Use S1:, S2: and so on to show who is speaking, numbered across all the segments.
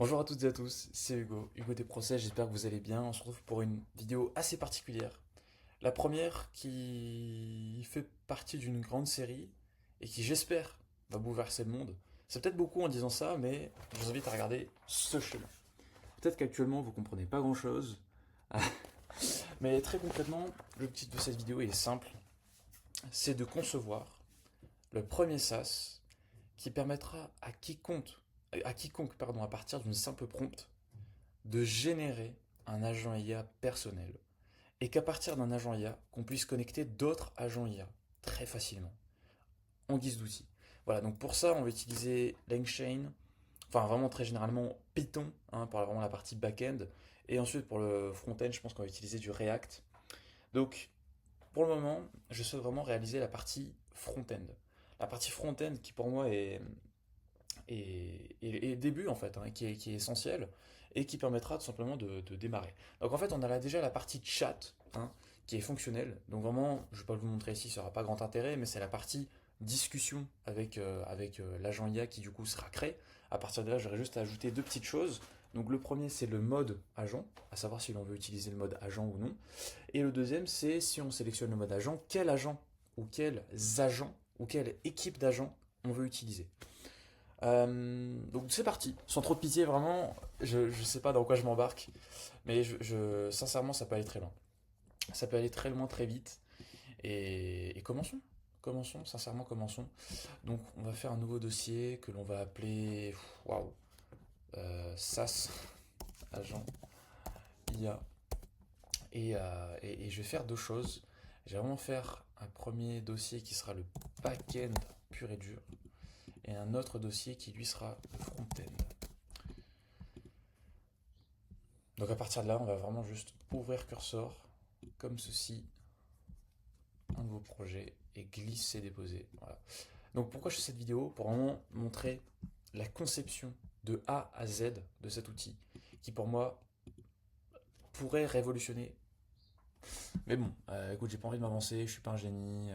S1: Bonjour à toutes et à tous, c'est Hugo, Hugo des Procès, j'espère que vous allez bien. On se retrouve pour une vidéo assez particulière. La première qui fait partie d'une grande série et qui, j'espère, va bouleverser le monde. C'est peut-être beaucoup en disant ça, mais je vous invite à regarder ce chemin. Peut-être qu'actuellement vous comprenez pas grand-chose, mais très concrètement, le titre de cette vidéo est simple, c'est de concevoir le premier SaaS qui permettra à quiconque, pardon, à partir d'une simple prompt, de générer un agent IA personnel et qu'à partir d'un agent IA, qu'on puisse connecter d'autres agents IA très facilement en guise d'outil. Voilà, donc pour ça, on va utiliser LangChain, enfin vraiment très généralement Python, pour vraiment la partie back-end, et ensuite pour le front-end, je pense qu'on va utiliser du React. Donc pour le moment, je souhaite vraiment réaliser la partie front-end. La partie front-end qui pour moi est début en fait, qui est essentiel et qui permettra tout simplement de démarrer. Donc en fait, on a là déjà la partie chat qui est fonctionnelle. Donc vraiment, je ne vais pas vous montrer ici, ça n'aura pas grand intérêt, mais c'est la partie discussion avec l'agent IA qui du coup sera créé. À partir de là, j'aurai juste à ajouter deux petites choses. Donc le premier, c'est le mode agent, à savoir si l'on veut utiliser le mode agent ou non. Et le deuxième, c'est si on sélectionne le mode agent, quel agent ou quels agents ou quelle équipe d'agents on veut utiliser. Donc c'est parti, sans trop de pitié, vraiment, je sais pas dans quoi je m'embarque, mais sincèrement, ça peut aller très loin. Ça peut aller très loin, très vite, et commençons. Commençons, sincèrement, commençons. Donc on va faire un nouveau dossier que l'on va appeler, waouh, SAS, agent IA. Et je vais faire deux choses. Je vais vraiment faire un premier dossier qui sera le back-end pur et dur, et un autre dossier qui lui sera le front-end. Donc à partir de là, on va vraiment juste ouvrir cursor comme ceci, un nouveau projet et glisser, déposer. Voilà. Donc pourquoi je fais cette vidéo? Pour vraiment montrer la conception de A à Z de cet outil qui pour moi pourrait révolutionner. Mais bon, écoute, j'ai pas envie de m'avancer, je suis pas un génie,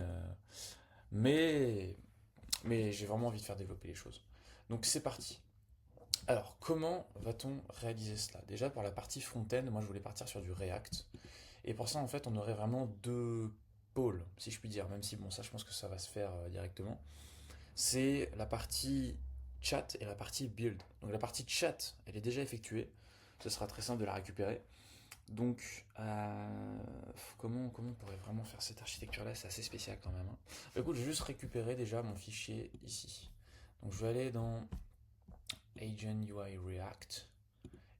S1: mais, mais j'ai vraiment envie de faire développer les choses. Donc c'est parti. Alors, comment va-t-on réaliser cela? Déjà, pour la partie front-end, moi je voulais partir sur du React. Et pour ça, en fait, on aurait vraiment deux pôles, si je puis dire, même si, bon, ça, je pense que ça va se faire directement. C'est la partie chat et la partie build. Donc, la partie chat, elle est déjà effectuée. Ce sera très simple de la récupérer. Donc, comment on pourrait vraiment faire cette architecture-là? C'est assez spécial quand même. Bah, écoute, je vais juste récupérer déjà mon fichier ici. Donc, je vais aller dans Agent UI React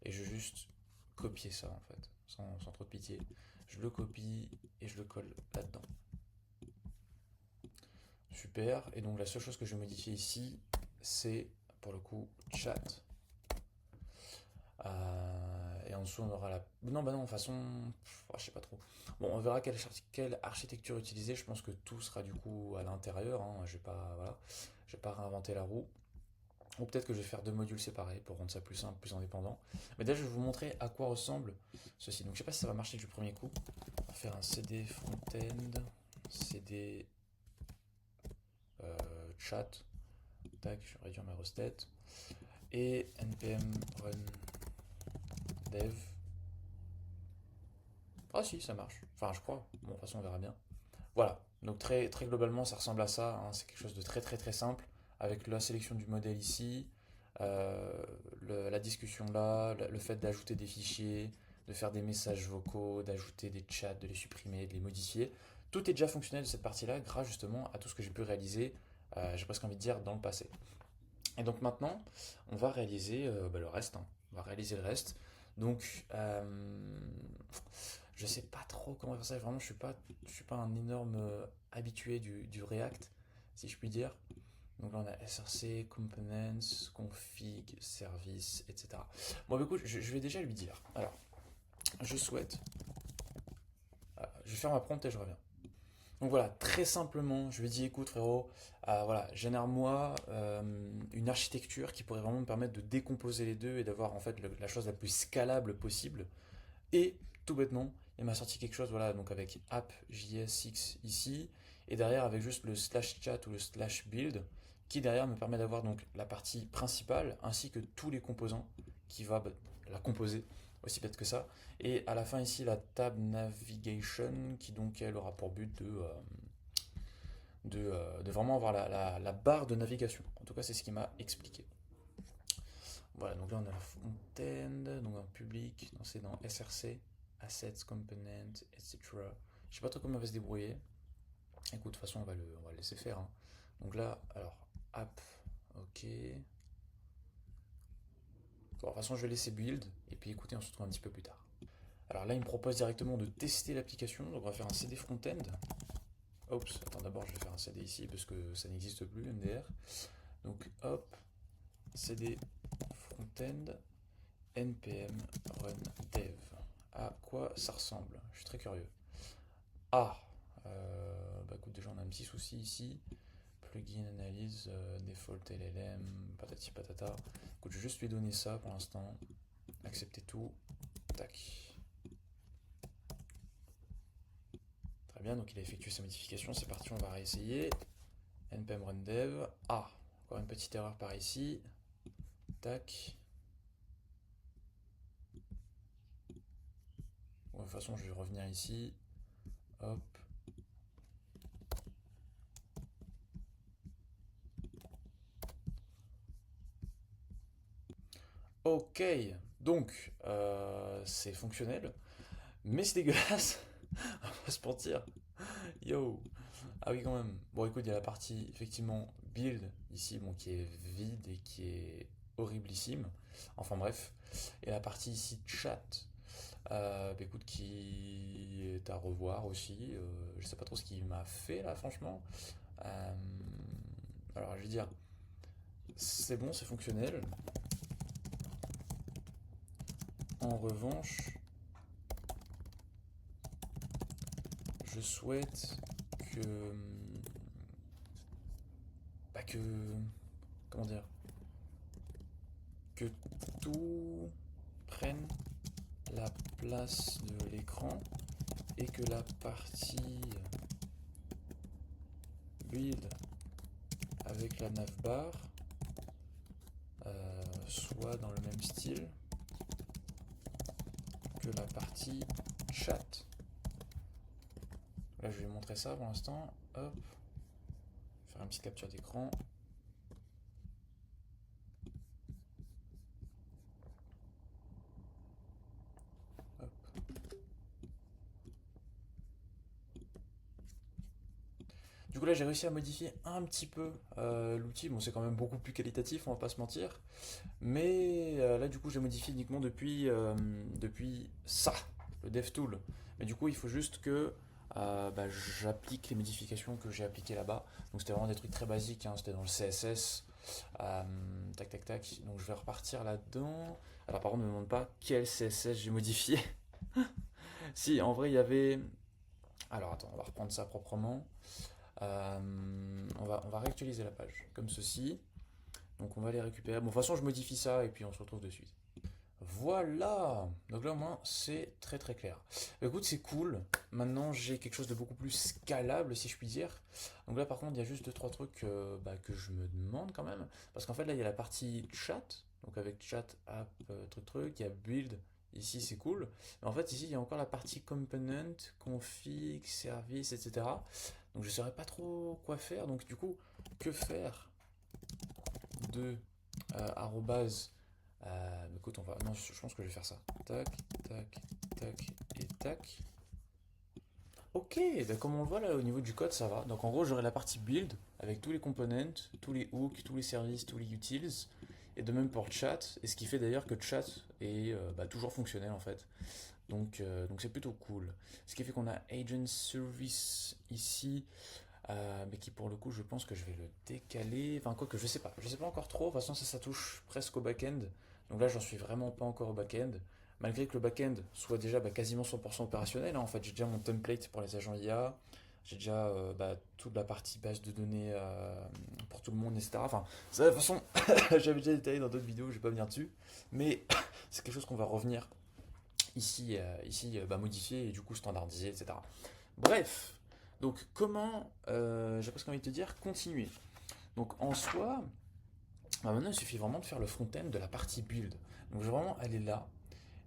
S1: et je vais juste copier ça en fait, sans trop de pitié. Je le copie et je le colle là-dedans. Super. Et donc la seule chose que je vais modifier ici, c'est pour le coup chat. Et en dessous, on aura la. Non, bah non, de toute façon, je sais pas trop. Bon, on verra quelle architecture utiliser. Je pense que tout sera du coup à l'intérieur. Je vais pas, voilà, je vais pas réinventer la roue. Ou peut-être que je vais faire deux modules séparés pour rendre ça plus simple, plus indépendant. Mais déjà, je vais vous montrer à quoi ressemble ceci. Donc, je sais pas si ça va marcher du premier coup. On va faire un cd front-end, cd chat. Tac, je vais réduire ma rosette. Et npm run dev. Ah si, ça marche. Enfin, je crois. Bon, de toute façon, on verra bien. Voilà. Donc, très, très globalement, ça ressemble à ça. C'est quelque chose de très, très, très simple. Avec la sélection du modèle ici, euh, la discussion là, le fait d'ajouter des fichiers, de faire des messages vocaux, d'ajouter des chats, de les supprimer, de les modifier. Tout est déjà fonctionnel de cette partie-là grâce justement à tout ce que j'ai pu réaliser, j'ai presque envie de dire, dans le passé. Et donc maintenant, on va réaliser le reste. On va réaliser le reste. Donc, je sais pas trop comment faire ça. Vraiment, je suis pas un énorme habitué du React, si je puis dire. Donc là, on a src, components, config, service, etc. Bon, bah, écoute, je vais déjà lui dire. Alors, je souhaite. Je vais faire ma prompt et je reviens. Donc voilà, très simplement, je lui ai dit, écoute frérot, voilà, génère-moi une architecture qui pourrait vraiment me permettre de décomposer les deux et d'avoir en fait la chose la plus scalable possible. Et tout bêtement, il m'a sorti quelque chose, voilà, donc avec app.js6 ici, et derrière avec juste le slash chat ou le slash build, qui derrière me permet d'avoir donc la partie principale ainsi que tous les composants qui va la composer, aussi bête que ça. Et à la fin ici, la tab navigation, qui donc elle aura pour but de vraiment avoir la barre de navigation. En tout cas, c'est ce qu'il m'a expliqué. Voilà, donc là on a la front-end, donc en public, c'est dans SRC, Assets, Component, etc. Je sais pas trop comment on va se débrouiller. Écoute, de toute façon, on va le laisser faire, hein. Donc là, alors, app, ok. Bon, de toute façon, je vais laisser build, et puis écoutez, on se retrouve un petit peu plus tard. Alors là, il me propose directement de tester l'application, donc on va faire un CD front-end. Oups, attends, d'abord, je vais faire un CD ici, parce que ça n'existe plus, MDR. Donc, hop, CD front-end, npm run dev. À quoi ça ressemble? Je suis très curieux. Ah, bah écoute, déjà on a un petit souci ici. Plugin analyse, default LLM, patati patata. Écoute, je vais juste lui donner ça pour l'instant. Accepter tout. Tac. Très bien, donc il a effectué sa modification. C'est parti, on va réessayer. npm run dev. Ah, encore une petite erreur par ici. Tac. Bon, de toute façon, je vais revenir ici. Hop. Ok, donc c'est fonctionnel, mais c'est dégueulasse, on va pas se mentir. Yo, ah oui quand même. Bon écoute, il y a la partie effectivement build ici, bon, qui est vide et qui est horriblissime. Enfin bref, et la partie ici chat, bah, écoute, qui est à revoir aussi. Je sais pas trop ce qu'il m'a fait là, franchement. Euh, alors je vais dire, c'est bon, c'est fonctionnel. En revanche, je souhaite que, bah que, comment dire, que tout prenne la place de l'écran et que la partie build avec la navbar soit dans le même style que la partie chat. Là, je vais montrer ça pour l'instant. Hop, faire une petite capture d'écran. Hop. Du coup là j'ai réussi à modifier un petit peu l'outil, bon c'est quand même beaucoup plus qualitatif, on va pas se mentir, mais là du coup j'ai modifié uniquement depuis ça, le DevTool. Mais du coup il faut juste que bah, j'applique les modifications que j'ai appliquées là-bas, donc c'était vraiment des trucs très basiques, hein. C'était dans le CSS, tac tac tac, donc je vais repartir là-dedans. Alors par contre ne me demande pas quel CSS j'ai modifié. Si en vrai il y avait... Alors attends, on va reprendre ça proprement. On va réactualiser la page comme ceci. Donc on va les récupérer. Bon, de toute façon, je modifie ça et puis on se retrouve de suite. Voilà. Donc là, au moins, c'est très très clair. Écoute, c'est cool. Maintenant, j'ai quelque chose de beaucoup plus scalable, si je puis dire. Donc là, par contre, il y a juste deux trois trucs bah, que je me demande quand même. Parce qu'en fait, là, il y a la partie chat. Donc avec chat, app, truc truc. Il y a build. Ici, c'est cool. Mais en fait, ici, il y a encore la partie component, config, service, etc. Donc je ne saurais pas trop quoi faire. Donc du coup, que faire de arrobase écoute, on va. Non, je pense que je vais faire ça. Tac, tac, tac et tac. Ok, ben comme on le voit là au niveau du code, ça va. Donc en gros, j'aurai la partie build avec tous les components, tous les hooks, tous les services, tous les utils, et de même pour chat. Et ce qui fait d'ailleurs que chat est bah, toujours fonctionnel en fait. Donc c'est plutôt cool. Ce qui fait qu'on a agent service ici, mais qui pour le coup, je pense que je vais le décaler. Enfin, quoi que je sais pas. Je sais pas encore trop. De toute façon, ça touche presque au back-end. Donc là, j'en suis vraiment pas encore au back-end. Malgré que le back-end soit déjà bah, quasiment 100% opérationnel, hein. En fait, j'ai déjà mon template pour les agents IA. J'ai déjà bah, toute la partie base de données pour tout le monde, etc. Enfin, ça, de toute façon, j'avais déjà détaillé dans d'autres vidéos, je vais pas venir dessus. Mais c'est quelque chose qu'on va revenir ici bah, modifier et du coup standardiser, etc. Bref, donc comment, j'ai presque envie de te dire, continuer. Donc en soi, Bah, maintenant, il suffit vraiment de faire le front-end de la partie build. Donc, je vais vraiment aller là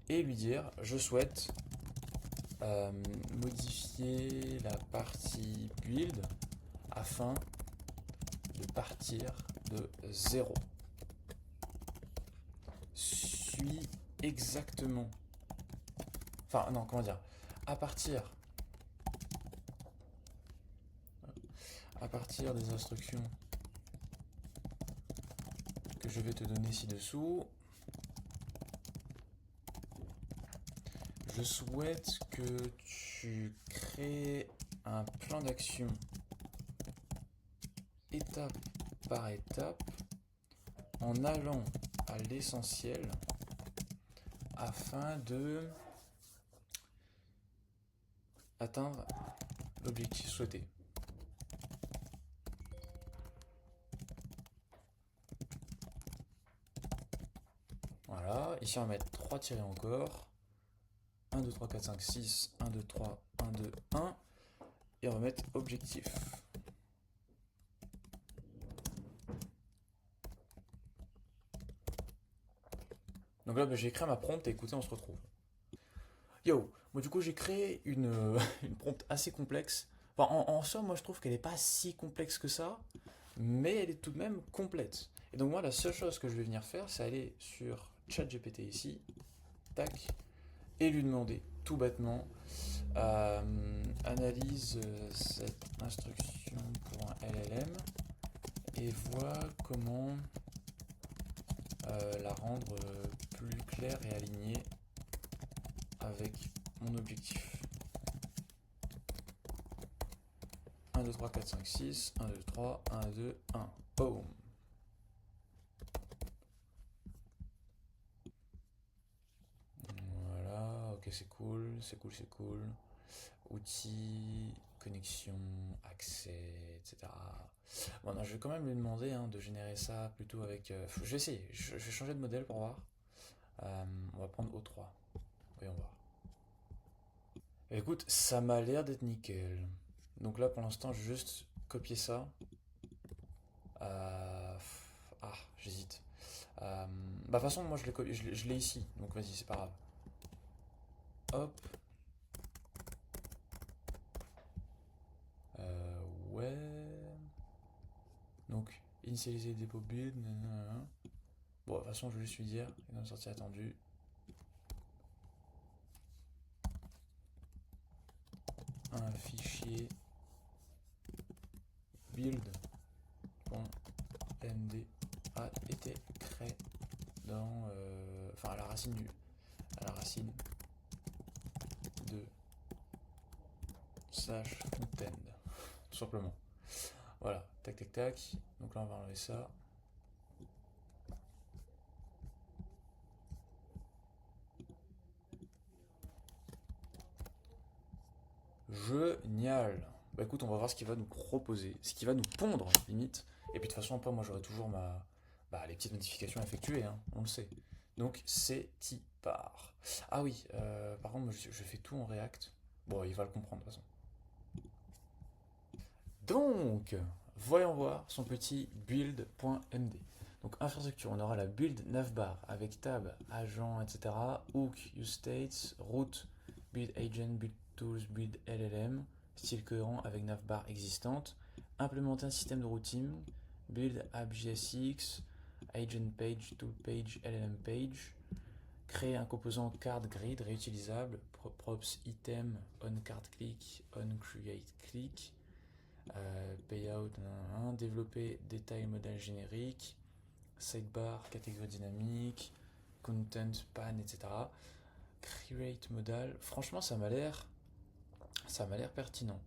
S1: et lui dire, je souhaite modifier la partie build afin de partir de 0. Suis exactement. Enfin, non, comment dire. À partir des instructions que je vais te donner ci-dessous, je souhaite que tu crées un plan d'action étape par étape en allant à l'essentiel afin de atteindre l'objectif souhaité. Voilà, ici on va mettre 3 tirés encore. 1, 2, 3, 4, 5, 6, 1, 2, 3, 1, 2, 1. Et on va mettre objectif. Donc là, j'ai créé ma prompt et écoutez, on se retrouve. Yo, moi du coup j'ai créé une prompt assez complexe. Enfin, en somme, moi je trouve qu'elle n'est pas si complexe que ça, mais elle est tout de même complète. Et donc moi la seule chose que je vais venir faire, c'est aller sur ChatGPT ici, tac, et lui demander tout bêtement, analyse cette instruction pour un LLM et vois comment la rendre plus claire et alignée avec mon objectif. 1, 2, 3, 4, 5, 6, 1, 2, 3, 1, 2, 1. Boom. Voilà, ok, c'est cool, c'est cool, c'est cool. Outils, connexion, accès, etc. Bon, non, je vais quand même lui demander de générer ça plutôt avec. Je vais essayer, je vais changer de modèle pour voir. On va prendre O3. Voyons voir. Écoute, ça m'a l'air d'être nickel. Donc là, pour l'instant, je vais juste copier ça. J'hésite. Bah, de toute façon, moi, je l'ai ici. Donc vas-y, c'est pas grave. Hop. Ouais. Donc, initialiser le dépôt build. Nanana. Bon, de toute façon, je vais juste lui dire. Il va me sortir attendu. Un fichier build.md a été créé dans. Enfin, à la racine de slash content. Tout simplement. Voilà, tac tac tac. Donc là, on va enlever ça. Génial. Bah écoute, on va voir ce qu'il va nous proposer, ce qu'il va nous pondre, limite. Et puis de toute façon, après, moi, j'aurai toujours les petites notifications effectuées, hein, on le sait. Donc, c'est y part. Ah oui, par contre, moi, je fais tout en React. Bon, il va le comprendre, de toute façon. Donc, voyons voir son petit build.md. Donc, infrastructure, on aura la build navbar avec tab, agent, etc. Hook, use states, route, build agent, build tools, build LLM, style cohérent avec navbar existante. Implémenter un système de routing, build app.jsx, agent page, tool page, LLM page. Créer un composant card grid réutilisable, props item, on card click, on create click. Payout, développer détail modèle générique, sidebar, catégorie dynamique, content, pan, etc. Create modal. Franchement, ça m'a l'air pertinent.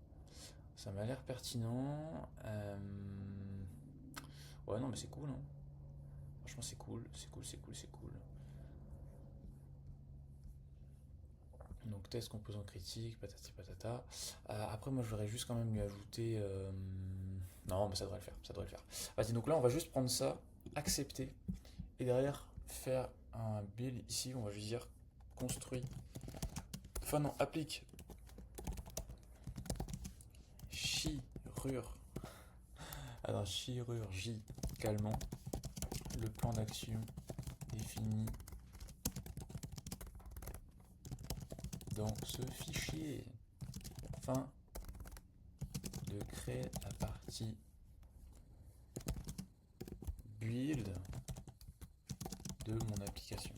S1: Ça m'a l'air pertinent. Ouais, non, mais c'est cool. Hein. Franchement, c'est cool. C'est cool. Donc, test composant critique, patati patata. Après, moi, je voudrais juste quand même lui ajouter. Non, mais ça devrait le faire. Vas-y, donc là, on va juste prendre ça, accepter, et derrière, faire un build ici. On va juste dire construit. Enfin, non, applique. Chirurgie calmant. le plan d'action défini dans ce fichier. Afin de créer la partie build de mon application.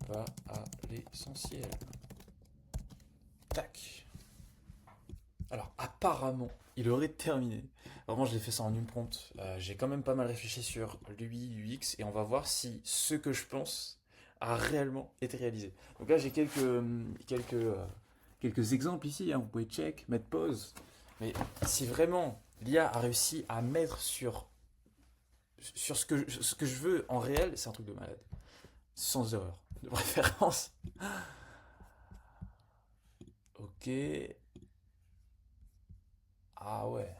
S1: Va à l'essentiel. Tac. Alors apparemment, il aurait terminé. Vraiment, j'ai fait ça en une prompte. J'ai quand même pas mal réfléchi sur l'UI, l'UX, et on va voir si ce que je pense a réellement été réalisé. Donc là, j'ai quelques exemples ici. Hein. Vous pouvez check, mettre pause. Mais si vraiment l'IA a réussi à mettre sur ce que je veux en réel, c'est un truc de malade. Sans erreur. De préférence. Ok. Ah ouais.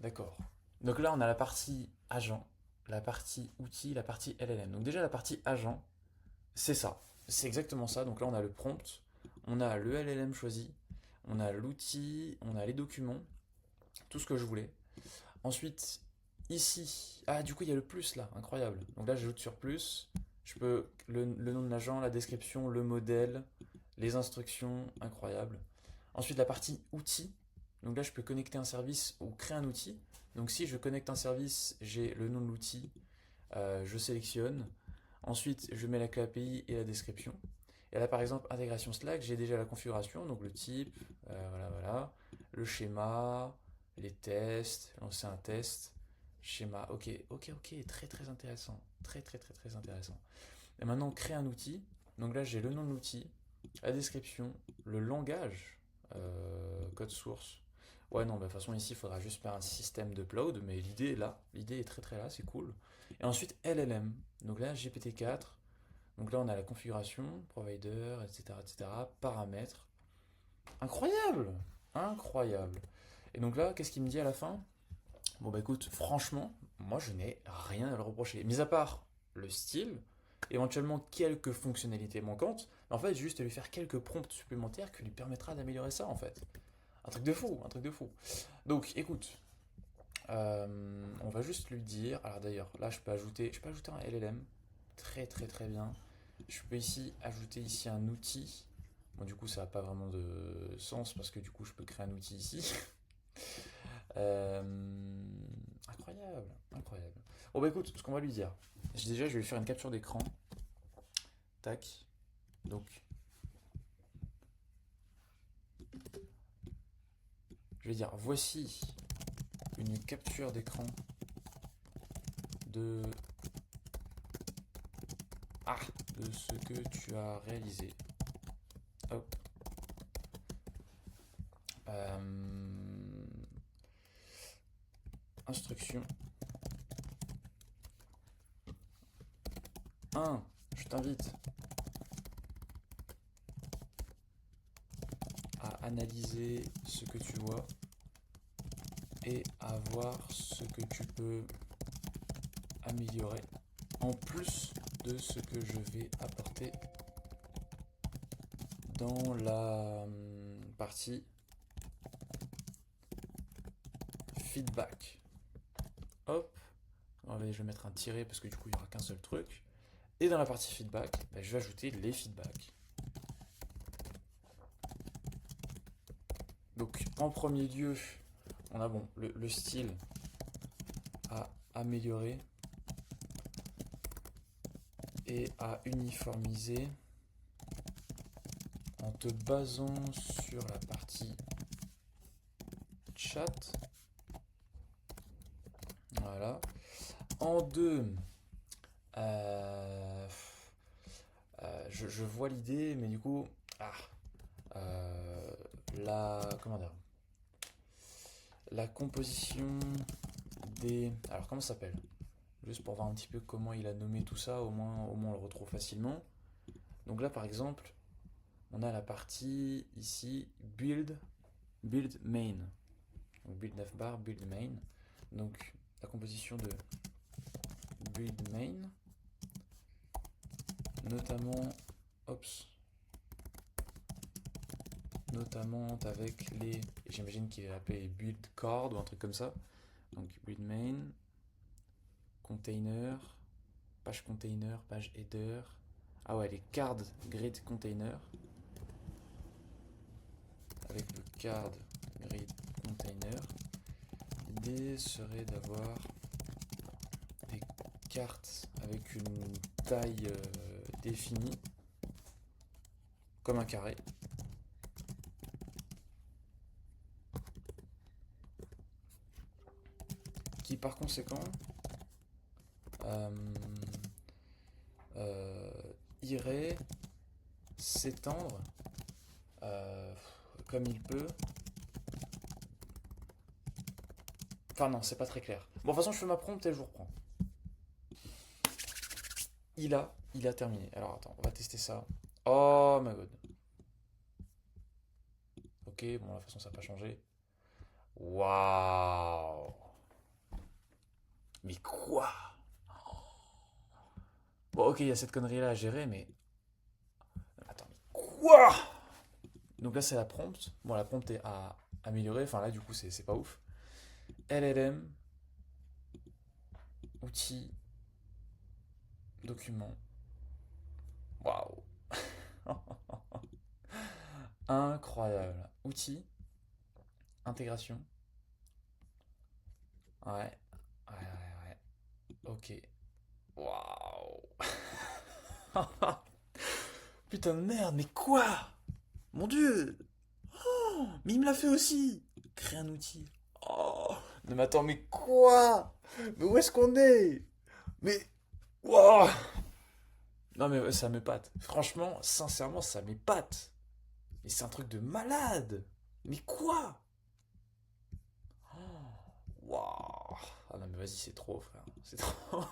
S1: D'accord. Donc là, on a la partie agent, la partie outil, la partie LLM. Donc déjà, la partie agent, c'est ça. C'est exactement ça. Donc là, on a le prompt, on a le LLM choisi, on a l'outil, on a les documents, tout ce que je voulais. Ensuite, ici, ah du coup, il y a le plus là, incroyable. Donc là, j'ajoute sur plus. Je peux le nom de l'agent, la description, le modèle, les instructions, incroyable. Ensuite, la partie outils. Donc là, je peux connecter un service ou créer un outil. Donc si je connecte un service, j'ai le nom de l'outil, je sélectionne. Ensuite, je mets la clé API et la description. Et là, par exemple, intégration Slack, j'ai déjà la configuration, donc le type, voilà, le schéma, les tests, lancer un test, schéma, ok, très intéressant, très intéressant. Et maintenant, créer un outil. Donc là, j'ai le nom de l'outil, la description, le langage, code source. Ouais, non, bah, de toute façon, ici, il faudra juste faire un système d'upload, mais l'idée est là. L'idée est très là, c'est cool. Et ensuite, LLM. Donc là, GPT-4. Donc là, on a la configuration, provider, etc. Paramètres. Incroyable! Incroyable. Et donc là, qu'est-ce qu'il me dit à la fin? Bon, bah écoute, franchement, moi, je n'ai rien à le reprocher. Mis à part le style, éventuellement quelques fonctionnalités manquantes, mais en fait, j'ai juste à lui faire quelques prompts supplémentaires qui lui permettra d'améliorer ça, en fait. Un truc de fou, un truc de fou. Donc, écoute, on va juste lui dire. Alors d'ailleurs, là, je peux ajouter un LLM, très bien. Je peux ici ajouter ici un outil. Bon, du coup, ça n'a pas vraiment de sens parce que du coup, je peux créer un outil ici. Euh, incroyable. Bon, bah écoute, ce qu'on va lui dire. Déjà, je vais lui faire une capture d'écran. Tac. Donc, je vais dire voici une capture d'écran de de ce que tu as réalisé. Hop. Instruction 1. Je t'invite à analyser ce que tu vois et à voir ce que tu peux améliorer en plus de ce que je vais apporter dans la partie feedback. Hop, je vais mettre un tiret parce que du coup il n'y aura qu'un seul truc. Et dans la partie feedback, je vais ajouter les feedbacks. Donc en premier lieu, on a le style à améliorer et à uniformiser en te basant sur la partie chat. Voilà. En deux, je vois l'idée, mais du coup, la composition des. Alors comment ça s'appelle? Juste pour voir un petit peu comment il a nommé tout ça, au moins on le retrouve facilement. Donc là par exemple, on a la partie ici build main. Donc build navbar, build main. Donc la composition de build main, notamment notamment avec les, j'imagine qu'il est appelé build card ou un truc comme ça. Donc build main, container, page container, page header. Ah ouais, les card grid container. Avec le card grid container, l'idée serait d'avoir des cartes avec une taille définie, comme un carré. Qui par conséquent irait s'étendre comme il peut. Enfin non, c'est pas très clair. Bon, de toute façon, je fais ma prompt et je vous reprends. Il a terminé. Alors attends, on va tester ça. Oh my god. Ok, bon, la façon ça n'a pas changé. Waouh. Mais quoi? Bon, ok, il y a cette connerie là à gérer, mais. Attends, mais quoi? Donc là, c'est la prompt. Bon, la prompt est à améliorer. Enfin, là, du coup, c'est pas ouf. LLM, outils, documents. Waouh. Incroyable. Outils, intégration. Ouais. Ouais. Ok. Waouh. Putain de merde, mais quoi? Mon dieu. Oh, mais il me l'a fait aussi. Créer un outil. Oh. Non mais attends, mais quoi? Mais où est-ce qu'on est? Mais. Wow. Non mais ouais, ça m'épate. Franchement, sincèrement, ça m'épate. Mais c'est un truc de malade. Mais quoi? Waouh. Ah non mais vas-y, c'est trop, frère. C'est trop.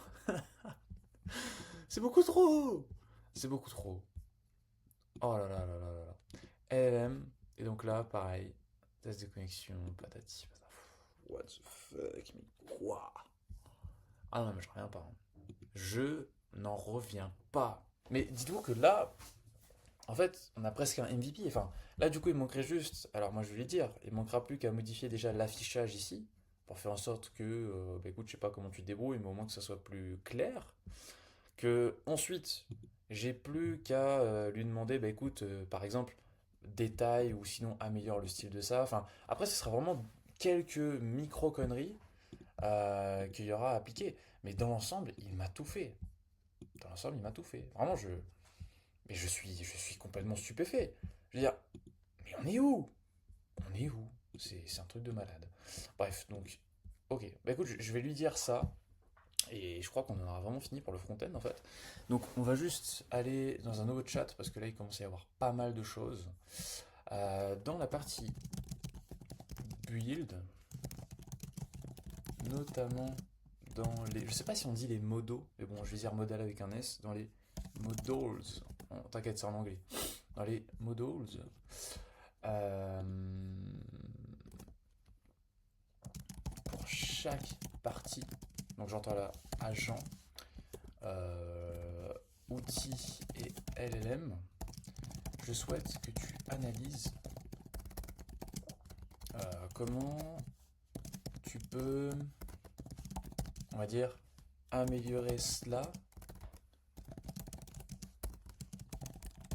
S1: C'est beaucoup trop. C'est beaucoup trop. Oh là là là là là là. LLM. Et donc là, pareil. Test de connexion, patati, patata. What the fuck? Mais quoi? Ah non, mais je reviens pas, hein. Je n'en reviens pas. Mais dites-vous que là, en fait, on a presque un MVP. Enfin, là, du coup, il manquerait juste. Alors, moi, je vais lui dire, il manquera plus qu'à modifier déjà l'affichage ici, pour faire en sorte que, bah, écoute, je sais pas comment tu te débrouilles, mais au moins que ça soit plus clair. Que ensuite, j'ai plus qu'à lui demander, bah, écoute, par exemple, détail ou sinon améliore le style de ça. Enfin, après, ce sera vraiment quelques micro-conneries qu'il y aura à appliquer. Mais dans l'ensemble, il m'a tout fait. Dans l'ensemble, il m'a tout fait. Vraiment, mais je suis complètement stupéfait. Je veux dire, mais on est où? On est où? C'est un truc de malade. Bref, donc, ok. Bah écoute, je vais lui dire ça. Et je crois qu'on en aura vraiment fini pour le front-end en fait. Donc on va juste aller dans un nouveau chat parce que là il commence à y avoir pas mal de choses. Dans la partie build, notamment dans les. Je sais pas si on dit les modos, mais bon, je vais dire modal avec un S. Dans les modals. Bon, t'inquiète, c'est en anglais. Dans les modals. euh, pour chaque partie, donc j'entends là agent, euh, outils et LLM, je souhaite que tu analyses comment tu peux, on va dire, améliorer cela,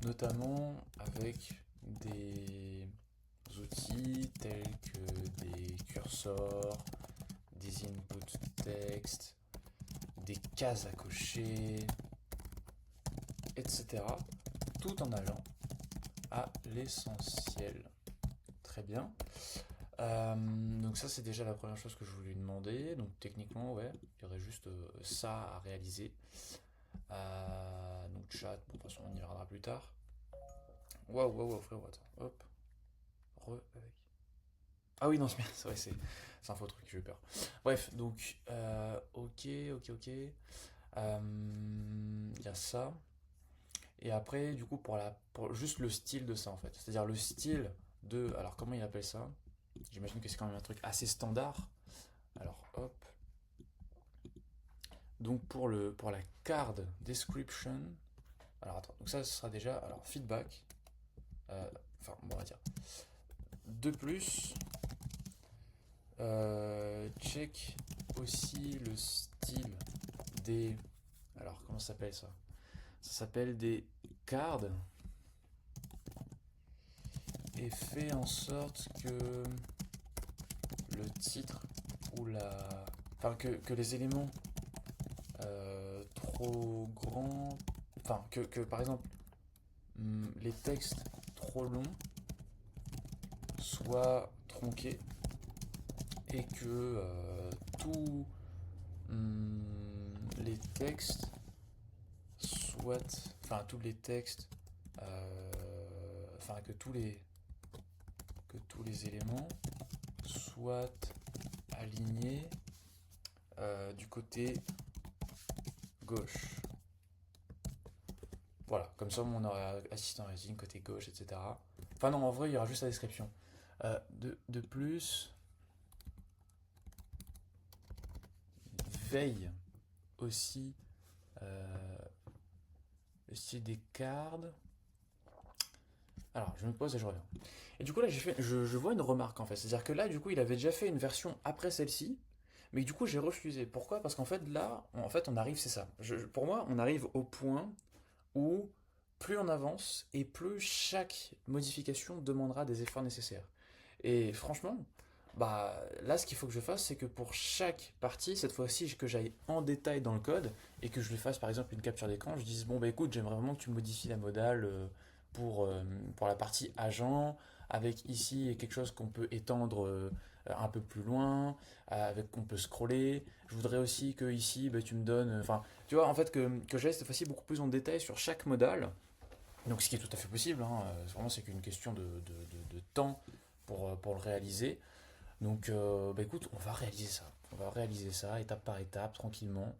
S1: notamment avec des outils tels que des curseurs, des inputs texte, des cases à cocher, etc. Tout en allant à l'essentiel. Très bien. Donc ça c'est déjà la première chose que je voulais lui demander. Donc techniquement ouais, il y aurait juste ça à réaliser. Donc chat, bon, de toute façon on y reviendra plus tard. Waouh frérot, attends, hop, avec. Ah oui non c'est vrai, c'est un faux truc, j'ai eu peur. Bref, donc ok. Il y a ça. Et après, du coup, pour juste le style de ça, en fait. C'est-à-dire le style de. Alors, comment il appelle ça? J'imagine que c'est quand même un truc assez standard. Alors, hop. Donc, pour la card description. Alors, attends. Donc, ça, ce sera déjà. Alors, feedback. enfin, bon, on va dire. De plus, check aussi le style des... Alors, comment ça s'appelle ça? Ça s'appelle des cards. Et fais en sorte que le titre ou la... Enfin, que les éléments trop grands... Enfin, que par exemple, les textes trop longs soient tronqués et que tous les textes soient... Enfin, tous les textes... Enfin, que tous les éléments soient alignés du côté gauche. Voilà, comme ça on aura assistant résine côté gauche, etc. Enfin non, en vrai, il y aura juste la description. De plus, veille aussi le style des cards. Alors, je me pose et je reviens. Et du coup, là, je vois une remarque en fait. C'est-à-dire que là, du coup, il avait déjà fait une version après celle-ci, mais du coup, j'ai refusé. Pourquoi? Parce qu'en fait, là, en fait, on arrive, c'est ça. Pour moi, on arrive au point où plus on avance et plus chaque modification demandera des efforts nécessaires. Et franchement, bah là, ce qu'il faut que je fasse, c'est que pour chaque partie, cette fois-ci, que j'aille en détail dans le code et que je lui fasse par exemple une capture d'écran, je dise bon bah écoute, j'aimerais vraiment que tu modifies la modale pour la partie agent, avec ici quelque chose qu'on peut étendre un peu plus loin, avec qu'on peut scroller. Je voudrais aussi que ici, bah, tu me donnes, enfin, tu vois, en fait que j'aille cette fois-ci beaucoup plus en détail sur chaque modale. Donc ce qui est tout à fait possible, hein, vraiment c'est qu'une question de temps pour le réaliser. Donc bah écoute, on va réaliser ça. On va réaliser ça étape par étape, tranquillement.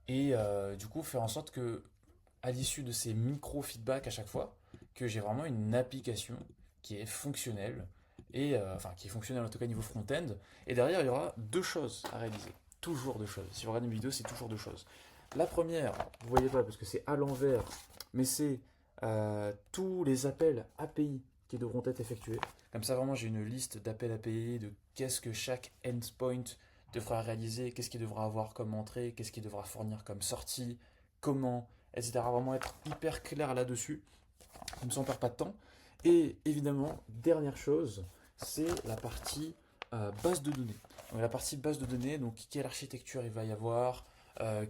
S1: Et du coup, faire en sorte que, à l'issue de ces micro-feedbacks à chaque fois, que j'ai vraiment une application qui est fonctionnelle, et enfin qui est fonctionnelle en tout cas niveau front-end. Et derrière, il y aura deux choses à réaliser. Toujours deux choses. Si vous regardez une vidéo, c'est toujours deux choses. La première, vous voyez pas parce que c'est à l'envers, mais c'est tous les appels API qui devront être effectués. Comme ça, vraiment, j'ai une liste d'appels API, de qu'est-ce que chaque endpoint devra réaliser, qu'est-ce qu'il devra avoir comme entrée, qu'est-ce qu'il devra fournir comme sortie, comment, etc. Vraiment être hyper clair là-dessus, comme ça on perd pas de temps. Et évidemment, dernière chose, c'est la partie base de données. Donc, la partie base de données, donc quelle architecture il va y avoir,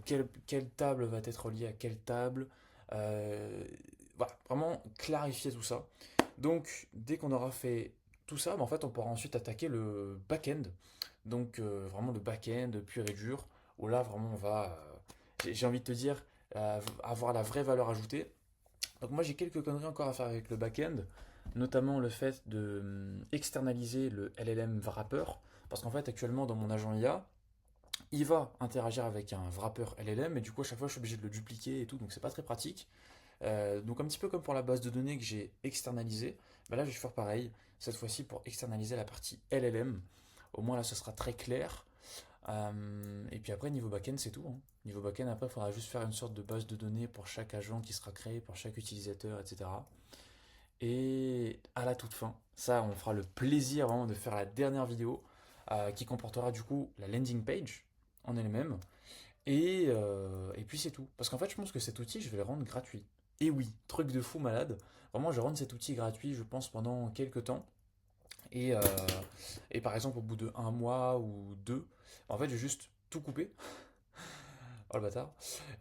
S1: quelle table va être liée à quelle table, voilà, vraiment clarifier tout ça. Donc, dès qu'on aura fait tout ça, bah, en fait, on pourra ensuite attaquer le back-end. Donc, vraiment le back-end pur et dur, où là, vraiment, on va, j'ai envie de te dire, avoir la vraie valeur ajoutée. Donc, moi, j'ai quelques conneries encore à faire avec le back-end, notamment le fait de externaliser le LLM wrapper. Parce qu'en fait, actuellement, dans mon agent IA, il va interagir avec un wrapper LLM, et du coup, à chaque fois, je suis obligé de le dupliquer et tout, donc c'est pas très pratique. Donc un petit peu comme pour la base de données que j'ai externalisée, bah là je vais faire pareil, cette fois-ci pour externaliser la partie LLM. Au moins là ce sera très clair. Et puis après niveau backend c'est tout, hein. Niveau backend après il faudra juste faire une sorte de base de données pour chaque agent qui sera créé, pour chaque utilisateur, etc. Et à la toute fin, ça on fera le plaisir vraiment de faire la dernière vidéo qui comportera du coup la landing page en elle-même. Et puis c'est tout. Parce qu'en fait, je pense que cet outil, je vais le rendre gratuit. Et oui, truc de fou malade. Vraiment, je vais rendre cet outil gratuit, je pense, pendant quelques temps. Et, euh, et par exemple, au bout de un mois ou deux, en fait, je vais juste tout couper. Oh le bâtard.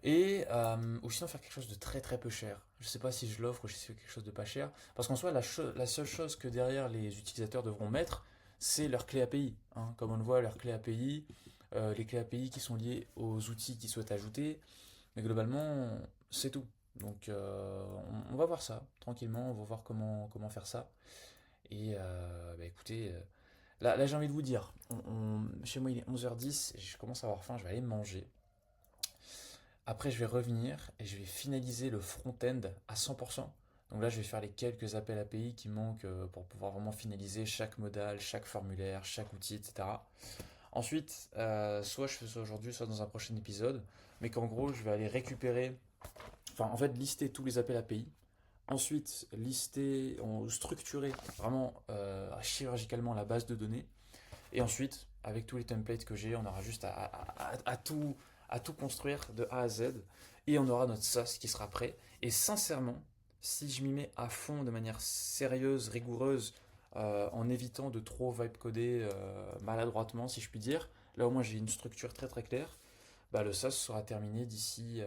S1: Ou sinon faire quelque chose de très très peu cher. Je sais pas si je l'offre ou si je fais quelque chose de pas cher. Parce qu'en soi, la seule chose que derrière les utilisateurs devront mettre, c'est leur clé API, hein. Comme on le voit, leur clé API, les clés API qui sont liées aux outils qu'ils souhaitent ajouter. Mais globalement, c'est tout. Donc on va voir ça tranquillement, on va voir comment faire ça. Et bah, écoutez, là j'ai envie de vous dire, chez moi il est 11h10, et je commence à avoir faim, je vais aller manger. Après, je vais revenir et je vais finaliser le front-end à 100%. Donc là, je vais faire les quelques appels API qui manquent pour pouvoir vraiment finaliser chaque modal, chaque formulaire, chaque outil, etc. Ensuite, soit je fais ça aujourd'hui, soit dans un prochain épisode, mais qu'en gros, je vais aller récupérer, enfin en fait, lister tous les appels API Ensuite, lister, structurer vraiment chirurgicalement la base de données. Et ensuite, avec tous les templates que j'ai, on aura juste à tout construire de A à Z. Et on aura notre SaaS qui sera prêt. Et sincèrement, si je m'y mets à fond de manière sérieuse, rigoureuse, en évitant de trop vibe coder maladroitement, si je puis dire, là au moins j'ai une structure très très claire, bah, le SaaS sera terminé d'ici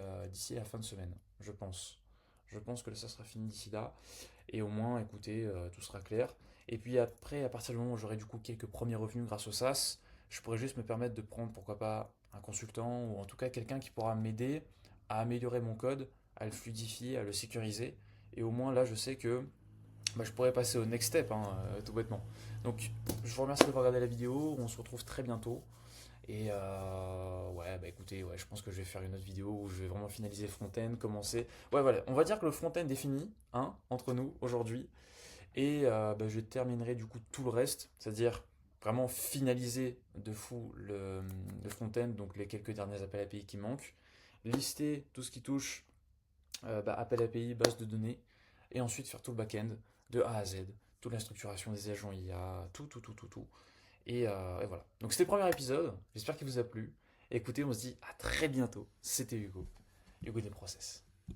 S1: la fin de semaine, je pense. Je pense que ça sera fini d'ici là. Et au moins, écoutez, tout sera clair. Et puis après, à partir du moment où j'aurai du coup quelques premiers revenus grâce au SaaS, je pourrais juste me permettre de prendre, pourquoi pas, un consultant ou en tout cas quelqu'un qui pourra m'aider à améliorer mon code, à le fluidifier, à le sécuriser. Et au moins là, je sais que bah, je pourrais passer au next step, hein, tout bêtement. Donc, je vous remercie d'avoir regardé la vidéo. On se retrouve très bientôt. Et ouais, bah écoutez, ouais, je pense que je vais faire une autre vidéo où je vais vraiment finaliser le front-end, commencer. Ouais, voilà, on va dire que le front-end est fini, hein, entre nous, aujourd'hui. Et bah, je terminerai du coup tout le reste, c'est-à-dire vraiment finaliser de fou le front-end, donc les quelques derniers appels API qui manquent, lister tout ce qui touche bah, appel API, base de données, et ensuite faire tout le back-end de A à Z, toute la structuration des agents IA, tout. Et voilà. Donc c'était le premier épisode, j'espère qu'il vous a plu. Écoutez, on se dit à très bientôt. C'était Hugo, Hugo des Process.